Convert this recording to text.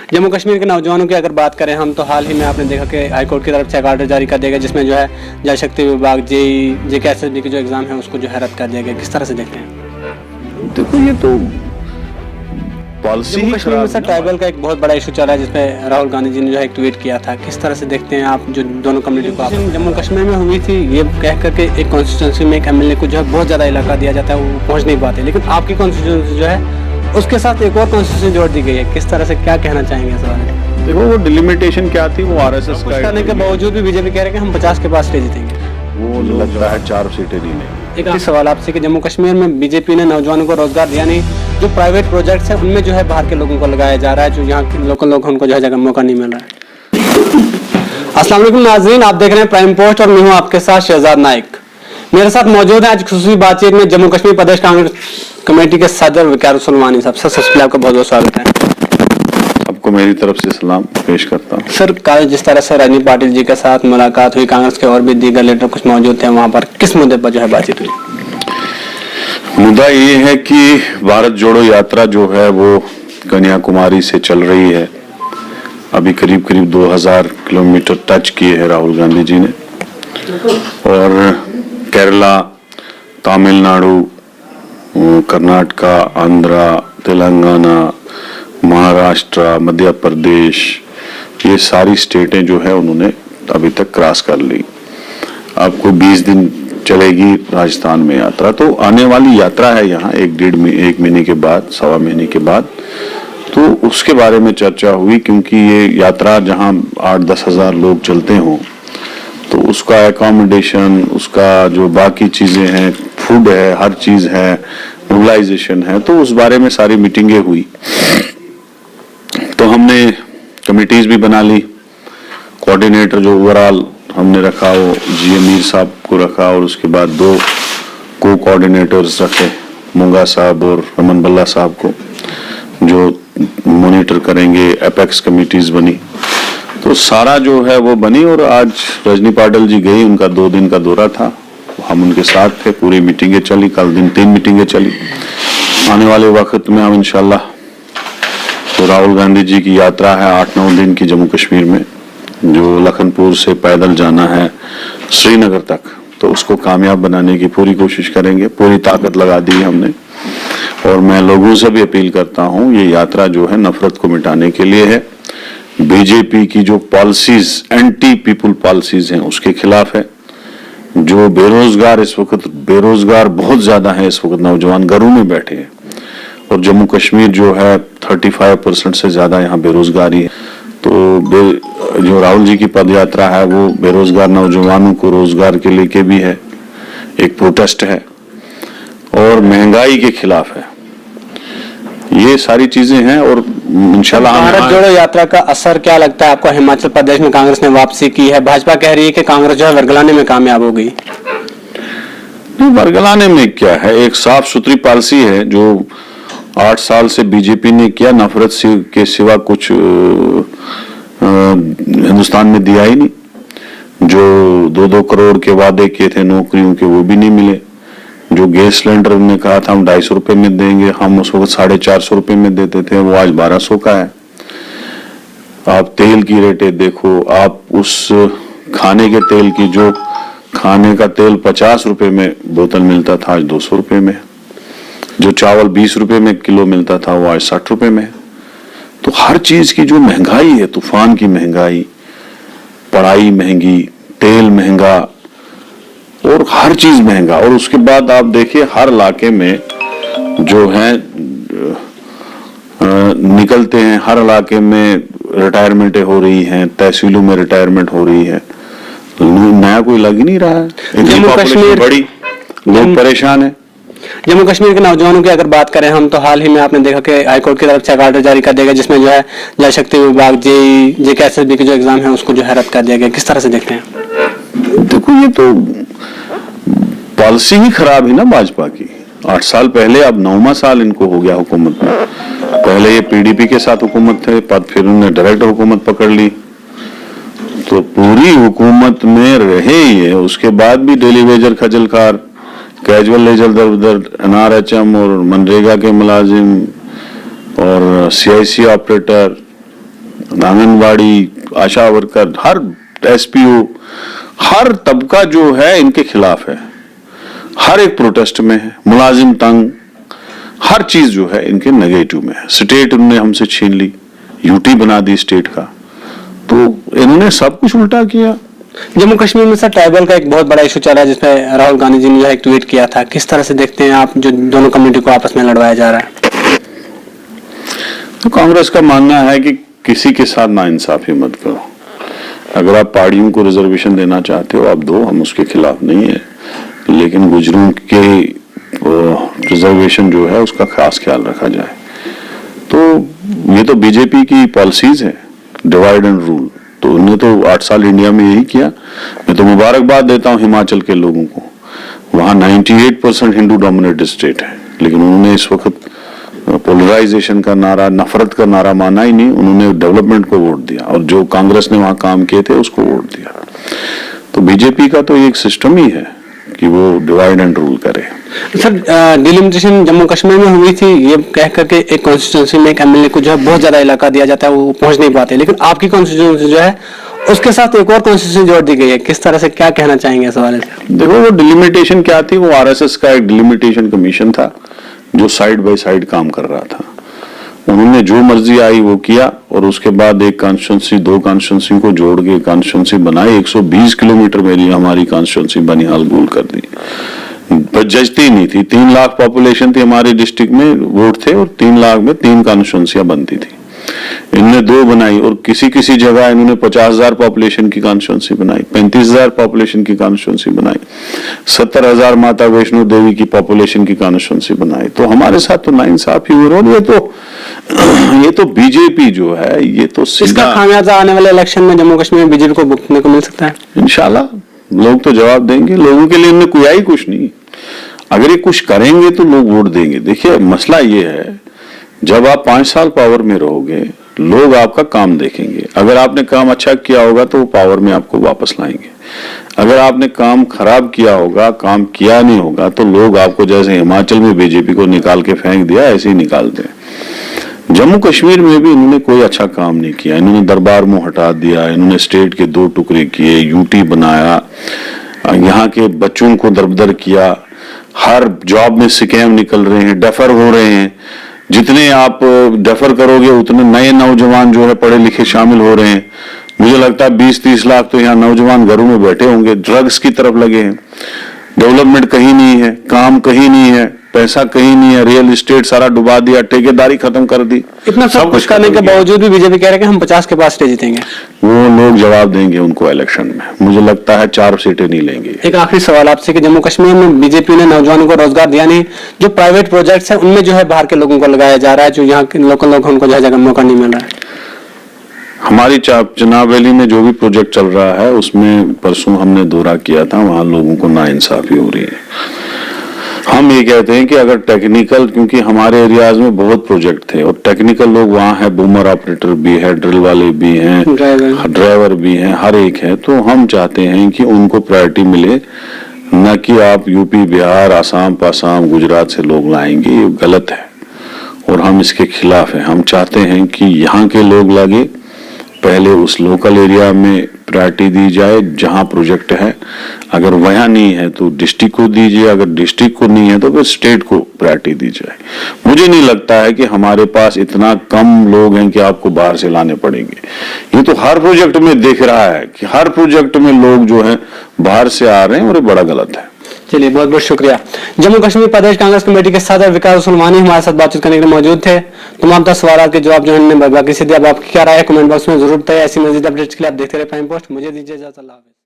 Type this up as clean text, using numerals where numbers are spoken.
जम्मू कश्मीर के नौजवानों की अगर बात करें हम, तो हाल ही में आपने देखा कि हाईकोर्ट की तरफ से एक आर्डर जारी कर दिया गया जिसमें जो है जल शक्ति विभाग JKSSB के जो एग्जाम है उसको जो है रद्द कर दिया गया। किस तरह से देखते हैं? देखो ये तो पॉलिसी जम्मू कश्मीर में सर ट्राइबल का एक बहुत बड़ा इशू चल रहा है जिसपे राहुल गांधी जी ने जो है एक ट्वीट किया था। किस तरह से देखते हैं आप जो दोनों कम्युनिटी को? जम्मू कश्मीर में हुई थी ये कह करके एक कॉन्स्टिट्यूंसी में एक MLA को जो है बहुत ज़्यादा इलाका दिया जाता है, वो पहुँच नहीं पाते, लेकिन आपकी कॉन्स्टिट्यूंसी जो है उसके साथ एक और कॉन्स्टिट्यूशन जोड़ दी गई है। किस तरह से क्या कहना चाहेंगे इस बारे में? देखो वो डिलिमिटेशन क्या थी, वो RSS कुछ करने के बावजूद भी बीजेपी कह रहे हैं कि हम 50 के पास ले जीतेंगे। वो लगता है 4 सीटें जीतेंगे। एक आखिरी सवाल आपसे कि जम्मू कश्मीर में बीजेपी ने नौजवानों को रोजगार दिया नहीं, जो प्राइवेट प्रोजेक्ट्स हैं उनमें जो है बाहर के लोगों को लगाया जा रहा है, जो यहाँ के लोकल लोग उनको जो है जगह मौका नहीं मिल रहा है। अस्सलाम वालेकुम नाज़रीन, आप देख रहे हैं प्राइम पोस्ट और मैं हूँ आपके साथ शहजाद नाइक। मेरे साथ मौजूद है आज खुसूसी बातचीत में जम्मू कश्मीर प्रदेश कांग्रेस कमेटी के सदर वकार सुलवानी साहब। सर सबसे पहले आपका बहुत बहुत स्वागत है। आपको मेरी तरफ से सलाम पेश करता हूँ। सर कल जिस तरह से रजनी पाटिल जी के साथ मुलाकात हुई, कांग्रेस के और भी दीगर लीडर कुछ मौजूद थे वहाँ पर, किस मुद्दे पर जो है बातचीत हुई? मुद्दा ये है कि भारत जोड़ो यात्रा जो है वो कन्याकुमारी से चल रही है। अभी करीब 2000 किलोमीटर टच किए हैं राहुल गांधी जी ने, और केरला, तमिलनाडु, कर्नाटका, आंध्रा, तेलंगाना, महाराष्ट्र, मध्य प्रदेश, ये सारी स्टेटें जो है उन्होंने अभी तक क्रॉस कर ली। आपको 20 दिन चलेगी राजस्थान में यात्रा। तो आने वाली यात्रा है यहाँ एक महीने के बाद, सवा महीने के बाद, तो उसके बारे में चर्चा हुई। क्योंकि ये यात्रा जहाँ 8-10 हजार लोग चलते हों तो उसका एकोमोडेशन, उसका जो बाकी चीजें हैं, फूड है, हर चीज है, मोबिलाइजेशन है, तो उस बारे में सारी मीटिंगें हुई। तो हमने कमिटीज भी बना ली। कोऑर्डिनेटर जो ओवरऑल हमने रखा वो GA मीर साहब को रखा, और उसके बाद 2 को कोऑर्डिनेटर्स रखे, मुंगा साहब और रमन बल्ला साहब को, जो मॉनिटर करेंगे। एपेक्स कमिटीज बनी, तो सारा जो है वो बनी। और आज रजनी पाटिल जी गई, उनका 2 दिन का दौरा था, हम उनके साथ थे, पूरी मीटिंगें चली। कल दिन 3 मीटिंगें चली। आने वाले वक्त में हम इंशाल्लाह, तो राहुल गांधी जी की यात्रा है 8-9 दिन की जम्मू कश्मीर में, जो लखनपुर से पैदल जाना है श्रीनगर तक, तो उसको कामयाब बनाने की पूरी कोशिश करेंगे। पूरी ताकत लगा दी हमने, और मैं लोगों से भी अपील करता हूं, ये यात्रा जो है नफरत को मिटाने के लिए है। बीजेपी की जो पॉलिसीज, एंटी पीपुल पॉलिसीज हैं, उसके खिलाफ है। जो बेरोजगार इस वक्त, बेरोजगार बहुत ज्यादा है इस वक्त, नौजवान घरों में बैठे हैं, और जम्मू कश्मीर जो है 35% से ज्यादा यहाँ बेरोजगारी है। तो जो राहुल जी की पद यात्रा है वो बेरोजगार नौजवानों को रोजगार के लेके भी है, एक प्रोटेस्ट है, और महंगाई के खिलाफ है। ये सारी चीजें हैं। और इंशाल्लाह भारत जोड़ो यात्रा का असर क्या लगता है आपको? हिमाचल प्रदेश में कांग्रेस ने वापसी की है, भाजपा कह रही है कि कांग्रेस जो है वर्गलाने में कामयाब हो गई। नहीं, वर्गलाने में क्या है, एक साफ सुथरी पॉलिसी है जो 8 साल से बीजेपी ने किया। नफरत के सिवा कुछ हिंदुस्तान में दिया ही नहीं। जो 2-2 करोड़ के वादे किए थे नौकरियों के, वो भी नहीं मिले। जो गैस सिलेंडर ने कहा था हम 250 रुपए में देंगे, हम उस वक्त 450 रुपए में देते थे, वो आज 1200 का है। आप तेल की रेटें देखो, आप उस खाने के तेल की, जो खाने का तेल 50 रुपए में बोतल मिलता था, आज 200 रुपए में। जो चावल 20 रुपए में किलो मिलता था, वो आज 60 रुपए में। तो हर चीज की जो महंगाई है, तूफान की महंगाई, पढ़ाई महंगी, तेल महंगा, और हर चीज महंगा। और उसके बाद आप देखिए हर इलाके में जो है निकलते हैं, हर इलाके में रिटायरमेंटें हो रही हैं, तहसीलों में रिटायरमेंट हो रही है, नया कोई लग ही नहीं रहा है। जम्मू कश्मीर बड़ी लोग परेशान है। जम्मू कश्मीर के नौजवानों की अगर बात करें हम, तो हाल ही में आपने देखा कि हाईकोर्ट की तरफ से एक आर्डर जारी कर दिया गया जिसमें जो है जल शक्ति विभाग JKSSB के जो एग्जाम है उसको जो है रद्द कर दिया गया। किस तरह से देखते हैं? देखो ये तो पॉलिसी ही खराब है ना भाजपा की। 8 साल पहले, अब 9वां साल इनको हो गया हुकूमत में। पहले ये PDP के साथ हुकूमत थे, फिर उन्होंने डायरेक्ट हुकूमत पकड़ ली, तो पूरी हुकूमत में रहे ये। उसके बाद भी डेली वेजर खजलकार, कैजुअल लेजर दर उधर, NRHM और मनरेगा के मुलाजिम और CIC ऑपरेटर आंगनबाड़ी, आशा वर्कर, हर एसपीओ, हर तबका जो है इनके खिलाफ है, हर एक प्रोटेस्ट में है, मुलाजिम तंग, हर चीज जो है इनके नेगेटिव में है। स्टेट उन्होंने हमसे छीन ली, यूटी बना दी स्टेट का, तो इन्होंने सब कुछ उल्टा किया। जम्मू कश्मीर में सर ट्राइबल का एक बहुत बड़ा इशू चल रहा है जिसमें राहुल गांधी जी ने जो है एक ट्वीट किया था, किस तरह से देखते हैं आप जो दोनों कम्युनिटी को आपस में लड़वाया जा रहा है? तो कांग्रेस का मानना है कि किसी के साथ नाइंसाफी मत करो। अगर आप पहाड़ियों को रिजर्वेशन देना चाहते हो आप दो, हम उसके खिलाफ नहीं है, लेकिन गुजरों के रिजर्वेशन जो है उसका खास ख्याल रखा जाए। तो ये तो बीजेपी की पॉलिसीज है, डिवाइड एंड रूल, तो उन्होंने तो 8 साल इंडिया में यही किया। मैं तो मुबारकबाद देता हूं हिमाचल के लोगों को, वहां 98% हिंदू डोमिनेटेड स्टेट है, लेकिन उन्होंने इस वक्त पोलराइजेशन का नारा, नफरत का नारा माना ही नहीं, उन्होंने डेवलपमेंट को वोट दिया और जो कांग्रेस ने वहां काम किए थे उसको वोट दिया। तो बीजेपी का तो एक सिस्टम ही है कि वो डिवाइड एंड रूल करे। सर डिलिमिटेशन जम्मू कश्मीर में हुई थी, ये कह करके एक कॉन्स्टिट्यूंसी में एक एमएलए को जो है बहुत ज्यादा इलाका दिया जाता है, वो पहुंच नहीं पाते, लेकिन आपकी कॉन्स्टिट्यूंसी जो है उसके साथ एक और कॉन्स्टिट्यूंसी जोड़ दी गई है। किस तरह से क्या कहना चाहेंगे इस हवाले से? देखो वो डिलिमिटेशन क्या थी, वो आरएसएस का एक डिलिमिटेशन कमीशन था जो साइड बाय साइड काम कर रहा था। उन्होंने जो मर्जी आई वो किया और उसके बाद एक कॉन्स्टिट्यूंसी, 2 कॉन्स्टिट्यूंसी को जोड़ के कॉन्स्टिट्यूंसी बनाई। 120 किलोमीटर मेरी हमारी कॉन्स्टिट्यूंसी बनी, हाल गोल कर दी, जजती नहीं थी। 3 लाख पॉपुलेशन थी हमारे डिस्ट्रिक्ट में, वोट थे, और 3 लाख में 3 कॉन्स्टिट्यूंसियां बनती थी। इनने 2 बनाई और किसी किसी जगह इन्होंने 50,000 पॉपुलेशन की कॉन्स्टिट्यूंसी बनाई, 35,000 पॉपुलेशन की कॉन्स्टिट्यूंसी बनाई, 70,000 माता वैष्णो देवी की पॉपुलेशन की कॉन्स्टिट्यूंसी बनाई। तो हमारे साथ तो नाइंसाफी हो रही है। ये तो बीजेपी जो है, ये तो इसका खामियाजा आने वाले इलेक्शन में जम्मू कश्मीर में बीजेपी को भुगतने को मिल सकता है। इंशाल्लाह लोग तो जवाब देंगे, लोगों के लिए इनने किया ही कुछ नहीं। अगर ये कुछ करेंगे तो लोग वोट देंगे। देखिए मसला ये है, जब आप 5 साल पावर में रहोगे लोग आपका काम देखेंगे। अगर आपने काम अच्छा किया होगा तो वो पावर में आपको वापस लाएंगे, अगर आपने काम खराब किया होगा, काम किया नहीं होगा, तो लोग आपको जैसे हिमाचल में बीजेपी को निकाल के फेंक दिया ऐसे ही निकालते हैं। जम्मू कश्मीर में भी इन्होंने कोई अच्छा काम नहीं किया। इन्होंने दरबार मुंह हटा दिया, इन्होंने स्टेट के 2 टुकड़े किए, यूटी बनाया, यहाँ के बच्चों को दरबदर किया, हर जॉब में स्कैम निकल रहे हैं, डेफर हो रहे हैं। जितने आप डेफर करोगे उतने नए नौजवान जो है पढ़े लिखे शामिल हो रहे हैं। मुझे लगता है 20-30 लाख तो यहाँ नौजवान घरों में बैठे होंगे, ड्रग्स की तरफ लगे हैं। डेवलपमेंट कहीं नहीं है, काम कहीं नहीं है, पैसा कहीं नहीं है, रियल एस्टेट सारा डुबा दिया, ठेकेदारी खत्म कर दी। इतना सब कुछ करने के बावजूद भी बीजेपी कह रहे हैं कि हम 50 के पास सीटें जीतेंगे। वो लोग जवाब देंगे उनको इलेक्शन में। मुझे लगता है 4 सीटें नहीं लेंगे। एक आखिरी सवाल आपसे कि जम्मू कश्मीर में बीजेपी ने नौजवानों को रोजगार दिया नहीं, जो प्राइवेट प्रोजेक्ट्स हैं उनमें जो है बाहर के लोगों को लगाया जा रहा है, जो यहाँ के लोकल लोग उनको जो है जगह मौका नहीं मिल रहा है। हमारी चनाब वैली में जो भी प्रोजेक्ट चल रहा है उसमें परसों हमने दौरा किया था, वहां लोगों को नाइंसाफी हो रही है। हम ये कहते हैं कि अगर टेक्निकल, क्योंकि हमारे एरियाज में बहुत प्रोजेक्ट थे और टेक्निकल लोग वहाँ है, बूमर ऑपरेटर भी है, ड्रिल वाले भी हैं, ड्राइवर भी हैं, हर एक है। तो हम चाहते हैं कि उनको प्रायोरिटी मिले, न कि आप यूपी, बिहार, आसाम, पासाम, गुजरात से लोग लाएंगे। ये गलत है और हम इसके खिलाफ हैं। हम चाहते हैं कि यहाँ के लोग लगे, पहले उस लोकल एरिया में प्रायोरिटी दी जाए जहां प्रोजेक्ट है। अगर वहां नहीं है तो डिस्ट्रिक्ट को दीजिए, अगर डिस्ट्रिक्ट को नहीं है तो फिर स्टेट को प्रायोरिटी दी जाए। मुझे नहीं लगता है कि हमारे पास इतना कम लोग हैं कि आपको बाहर से लाने पड़ेंगे। ये तो हर प्रोजेक्ट में दिख रहा है कि हर प्रोजेक्ट में लोग जो है बाहर से आ रहे हैं और ये बड़ा गलत है। चलिए बहुत बहुत शुक्रिया। जम्मू कश्मीर प्रदेश कांग्रेस कमेटी के सदर विकास उस्मानी हमारे साथ बातचीत करने के लिए मौजूद थे। तमाम सवाल के जवाब जो है बाकी से दिया। अब आपकी क्या राय है कमेंट बॉक्स में जरूर बताइए। ऐसी मजीद अपडेट्स के लिए आप देखते रहे प्राइम पोस्ट। मुझे दीजिए इजाजत। अल्लाह हाफिज़।